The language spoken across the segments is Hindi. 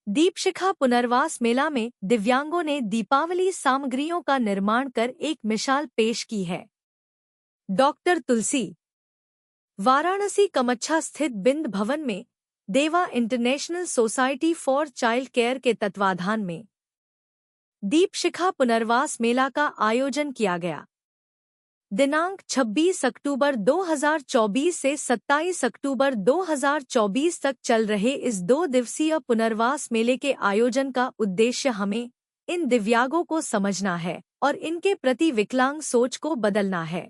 दीपशिखा पुनर्वास मेला में दिव्यांगों ने दीपावली सामग्रियों का निर्माण कर एक मिसाल पेश की है। डॉक्टर तुलसी। वाराणसी कमच्छा स्थित बिंद भवन में देवा international society for child care के तत्वाधान में दीपशिखा पुनर्वास मेला का आयोजन किया गया। दिनांक 26 अक्टूबर 2024 से 27 अक्टूबर 2024 तक चल रहे इस 2 दिवसीय पुनर्वास मेले के आयोजन का उद्देश्य हमें इन दिव्यांगों को समझना है और इनके प्रति विकलांग सोच को बदलना है।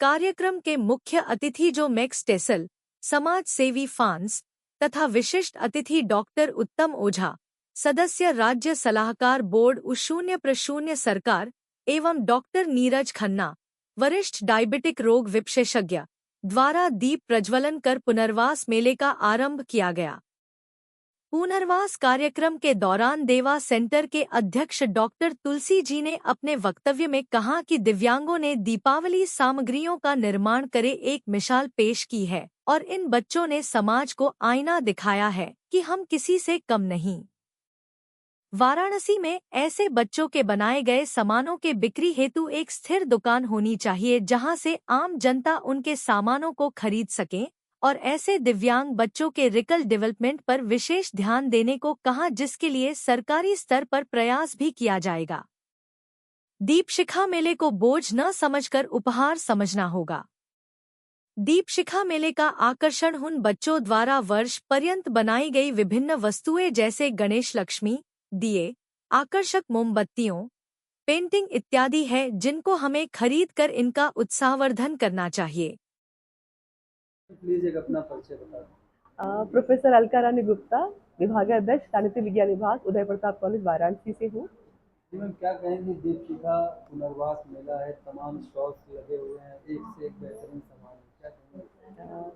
कार्यक्रम के मुख्य अतिथि जो मैक्स टेसल, समाज सेवी फांस तथा विशिष्ट अतिथि डॉक्टर उत्तम ओझा, सदस्य राज्य सलाहकार बोर्ड U0 सरकार एवं डॉक्टर नीरज खन्ना, वरिष्ठ डायबिटिक रोग विशेषज्ञ द्वारा दीप प्रज्वलन कर पुनर्वास मेले का आरंभ किया गया। पुनर्वास कार्यक्रम के दौरान देवा सेंटर के अध्यक्ष डॉक्टर तुलसी जी ने अपने वक्तव्य में कहा कि दिव्यांगों ने दीपावली सामग्रियों का निर्माण करे एक मिसाल पेश की है और इन बच्चों ने समाज को आईना दिखाया है कि हम किसी से कम नहीं। वाराणसी में ऐसे बच्चों के बनाए गए सामानों के बिक्री हेतु एक स्थिर दुकान होनी चाहिए जहां से आम जनता उनके सामानों को खरीद सके और ऐसे दिव्यांग बच्चों के रिकल डेवलपमेंट पर विशेष ध्यान देने को कहा, जिसके लिए सरकारी स्तर पर प्रयास भी किया जाएगा। दीपशिखा मेले को बोझ न समझकर उपहार समझना होगा। दीपशिखा मेले का आकर्षण उन बच्चों द्वारा वर्ष पर्यंत बनाई गई विभिन्न वस्तुएं जैसे गणेश लक्ष्मी, दिए, आकर्षक मोमबत्तियों, पेंटिंग इत्यादि है, जिनको हमें खरीद कर इनका उत्साहवर्धन करना चाहिए। प्लीज एक अपना परिचय बता। प्रोफेसर अलका रानी गुप्ता, विभागाध्यक्ष साहित्य विज्ञान विभाग, उदय प्रताप कॉलेज, वाराणसी से हूँ। मैम क्या कहेंगे, दीपशिखा पुनर्वास मेला है, तमाम स्टॉल्स लगे हुए हैं, एक से एक बेहतरीन सामान है, क्या कहेंगे?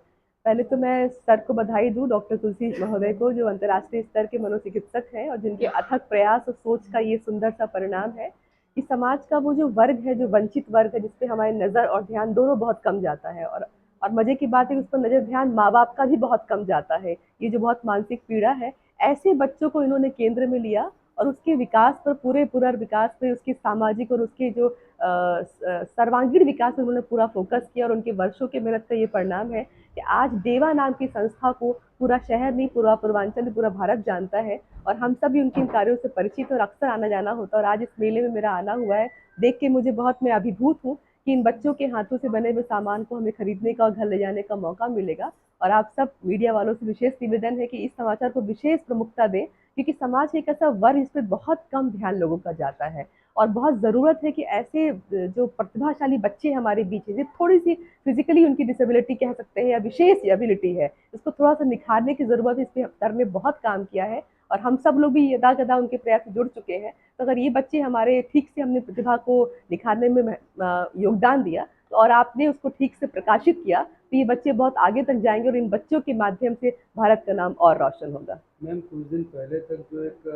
पहले तो मैं सर को बधाई दूं, डॉक्टर तुलसी महोदय को, जो अंतर्राष्ट्रीय स्तर के मनोचिकित्सक हैं और जिनके अथक प्रयास और सोच का ये सुंदर सा परिणाम है कि समाज का वो जो वर्ग है, जो वंचित वर्ग है, जिसपे हमारी नज़र और ध्यान दोनों बहुत कम जाता है। और मजे की बात है कि उस पर नज़र ध्यान माँ बाप का भी बहुत कम जाता है। ये जो बहुत मानसिक पीड़ा है, ऐसे बच्चों को इन्होंने केंद्र में लिया और उसके विकास पर, पूरे पुनर्विकास पे, उसके सामाजिक और उसके जो सर्वांगीण विकास पर उन्होंने पूरा फोकस किया और उनके वर्षों के मेहनत का ये परिणाम है कि आज देवा नाम की संस्था को पूरा शहर नहीं, पूरा पूर्वांचल नहीं, पूरा भारत जानता है और हम सब भी उनके इन कार्यों से परिचित और अक्सर आना जाना होता है। और आज इस मेले में मेरा आना हुआ है, देख के मुझे बहुत, मैं अभिभूत हूँ कि इन बच्चों के हाथों से बने हुए सामान को हमें खरीदने का और घर ले जाने का मौका मिलेगा। और आप सब मीडिया वालों से विशेष निवेदन है कि इस समाचार को विशेष प्रमुखता दें, क्योंकि समाज के एक ऐसा वर्ग इस पर बहुत कम ध्यान लोगों का जाता है और बहुत ज़रूरत है कि ऐसे जो प्रतिभाशाली बच्चे हमारे बीच हैं, थोड़ी सी फिजिकली उनकी डिसेबिलिटी कह सकते हैं या विशेष एबिलिटी है, इसको थोड़ा सा निखारने की ज़रूरत है। इस पर सर ने बहुत काम किया है और हम सब लोग भी यदा कदा उनके प्रयास से जुड़ चुके हैं। तो अगर ये बच्चे हमारे ठीक से, हमने प्रतिभा को निखारने में योगदान दिया और आपने उसको ठीक से प्रकाशित किया, तो ये बच्चे बहुत आगे तक जाएंगे और इन बच्चों के माध्यम से भारत का नाम और रोशन होगा। मैम कुछ दिन पहले तक जो एक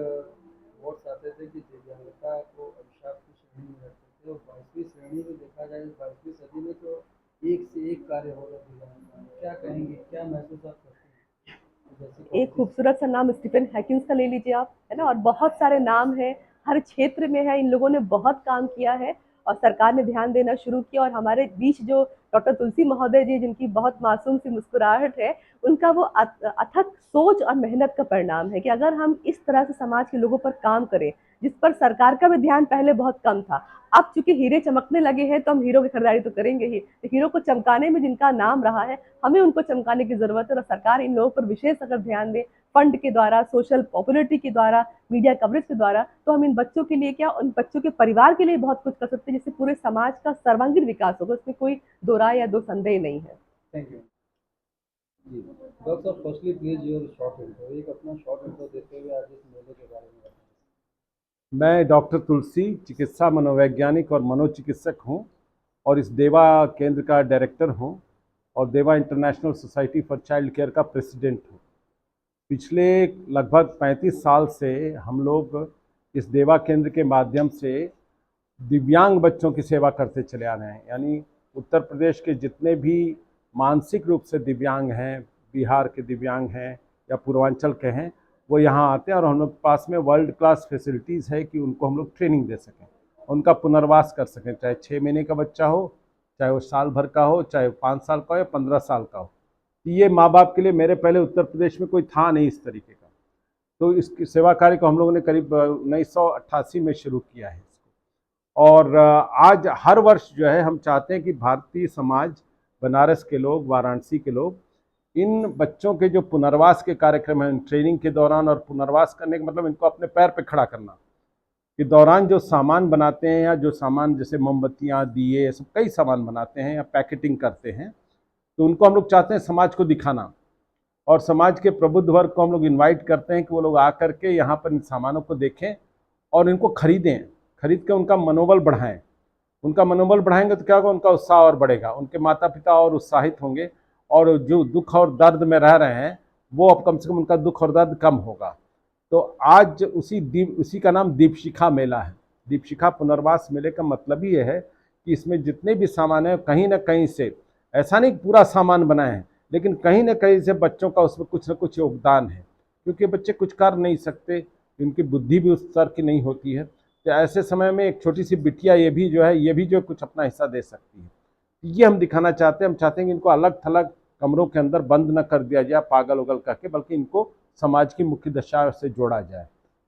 वोट्स आते थे कि दिव्यांगता को अभिशाप की श्रेणी में रखते थे और 22वीं श्रेणी में देखा जाए 22वीं सदी में तो एक से एक कार्य हो रहा दिव्यांगता में, क्या कहेंगे, क्या महसूस आप करते हैं? एक खूबसूरत सा नाम स्टीफन हैकिंस का ले लीजिए आप, है ना, और बहुत सारे नाम हैं, हर क्षेत्र में है, इन लोगों ने बहुत काम किया है और सरकार ने ध्यान देना शुरू किया। और हमारे बीच जो डॉक्टर तुलसी महोदय जी, जिनकी बहुत मासूम सी मुस्कुराहट है, उनका वो अथक सोच और मेहनत का परिणाम है कि अगर हम इस तरह से समाज के लोगों पर काम करें, जिस पर सरकार का भी ध्यान पहले बहुत कम था, अब चूंकि हीरे चमकने लगे हैं तो हम हीरो की खरीदारी तो करेंगे ही, तो हीरो को चमकाने में जिनका नाम रहा है, हमें उनको चमकाने की जरूरत है। और सरकार इन लोगों पर विशेष अगर ध्यान दे, फंड के द्वारा, सोशल पॉपुलरिटी के द्वारा, मीडिया कवरेज के द्वारा, तो हम इन बच्चों के लिए क्या, उन बच्चों के परिवार के लिए बहुत कुछ कर सकते हैं, जिससे पूरे समाज का सर्वांगीण विकास होगा। उसमें कोई दो राय या दो संदेह नहीं है। Thank you ji. डॉक्टर साहब, firstly please your short intro, एक अपना शॉर्ट इंट्रो देते हुए आज इस मेले के बारे में बताएं। मैं डॉक्टर तुलसी, चिकित्सा मनोवैज्ञानिक और मनोचिकित्सक हूं और इस देवा केंद्र का डायरेक्टर हूं और देवा international society for child care का प्रेसिडेंट हूं। पिछले लगभग 35 साल से हम लोग इस देवा केंद्र के माध्यम से दिव्यांग बच्चों की सेवा करते चले आ रहे हैं। यानी उत्तर प्रदेश के जितने भी मानसिक रूप से दिव्यांग हैं, बिहार के दिव्यांग हैं या पूर्वांचल के हैं, वो यहाँ आते हैं और हम लोग के पास में वर्ल्ड क्लास फैसिलिटीज़ है कि उनको हम लोग ट्रेनिंग दे सकें, उनका पुनर्वास कर सकें, चाहे 6 महीने का बच्चा हो, चाहे वो साल भर का हो, चाहे 5 साल का हो या 15 साल का हो। ये माँ बाप के लिए मेरे पहले उत्तर प्रदेश में कोई था नहीं इस तरीके का। तो इसकी सेवा कार्य को हम लोगों ने करीब 1988 में शुरू किया है इसको। और आज हर वर्ष जो है हम चाहते हैं कि भारतीय समाज, बनारस के लोग, वाराणसी के लोग इन बच्चों के जो पुनर्वास के कार्यक्रम हैं, ट्रेनिंग के दौरान, और पुनर्वास करने का मतलब इनको अपने पैर पे खड़ा करना के दौरान जो सामान बनाते हैं, या जो सामान जैसे मोमबत्तियाँ, दिए, ये सब कई सामान बनाते हैं या पैकेटिंग करते हैं, तो उनको हम लोग चाहते हैं समाज को दिखाना। और समाज के प्रबुद्ध वर्ग को हम लोग इनवाइट करते हैं कि वो लोग आकर के यहाँ पर इन सामानों को देखें और इनको खरीदें, खरीद के उनका मनोबल बढ़ाएं। उनका मनोबल बढ़ाएंगे तो क्या होगा, उनका उत्साह और बढ़ेगा, उनके माता पिता और उत्साहित होंगे, और जो दुख और दर्द में रह रहे हैं वो अब कम से कम उनका दुख और दर्द कम होगा। तो आज उसी का नाम दीपशिखा मेला है। दीपशिखा पुनर्वास मेले का मतलब ही ये है कि इसमें जितने भी सामान हैं कहीं ना कहीं से, ऐसा नहीं पूरा सामान बनाए हैं, लेकिन कहीं ना कहीं से बच्चों का उसमें कुछ ना कुछ योगदान है, क्योंकि बच्चे कुछ कर नहीं सकते, उनकी बुद्धि भी उस स्तर की नहीं होती है। तो ऐसे समय में एक छोटी सी बिटिया ये भी जो कुछ अपना हिस्सा दे सकती है। ये हम दिखाना चाहते हैं। हम चाहते हैं कि इनको अलग थलग कमरों के अंदर बंद न कर दिया जाए पागल उगल करके, बल्कि इनको समाज की मुख्य दशा से जोड़ा जाए।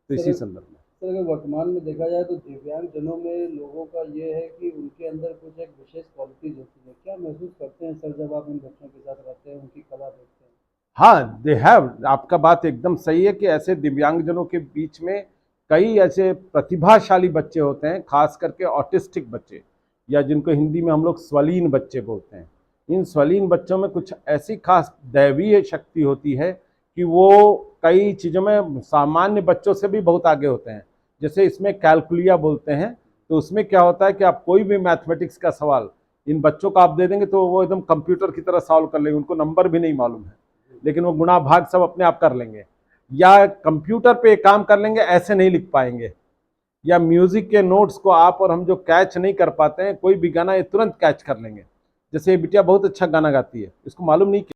तो इसी संदर्भ में सर, अगर वर्तमान में देखा जाए तो दिव्यांग जनों में लोगों का ये है कि उनके अंदर कुछ एक विशेष क्वालिटीज होती है। क्या महसूस करते हैं सर जब आप इन बच्चों के साथ रहते हैं, उनकी कला देखते हैं? हाँ, दे हैव, आपका बात एकदम सही है कि ऐसे दिव्यांगजनों के बीच में कई ऐसे प्रतिभाशाली बच्चे होते हैं, खास करके ऑटिस्टिक बच्चे, या जिनको हिंदी में हम लोग स्वलीन बच्चे बोलते हैं। इन स्वलीन बच्चों में कुछ ऐसी खास दैवीय शक्ति होती है कि वो कई चीज़ों में सामान्य बच्चों से भी बहुत आगे होते हैं। जैसे इसमें कैलकुलिया बोलते हैं, तो उसमें क्या होता है कि आप कोई भी मैथमेटिक्स का सवाल इन बच्चों को आप दे देंगे तो वो एकदम कंप्यूटर की तरह सॉल्व कर लेंगे, उनको नंबर भी नहीं मालूम है, लेकिन वो गुणा भाग सब अपने आप कर लेंगे। या कंप्यूटर पे काम कर लेंगे, ऐसे नहीं लिख पाएंगे। या म्यूजिक के नोट्स को आप और हम जो कैच नहीं कर पाते हैं, कोई भी गाना ये तुरंत कैच कर लेंगे। जैसे ये बिटिया बहुत अच्छा गाना गाती है, इसको मालूम नहीं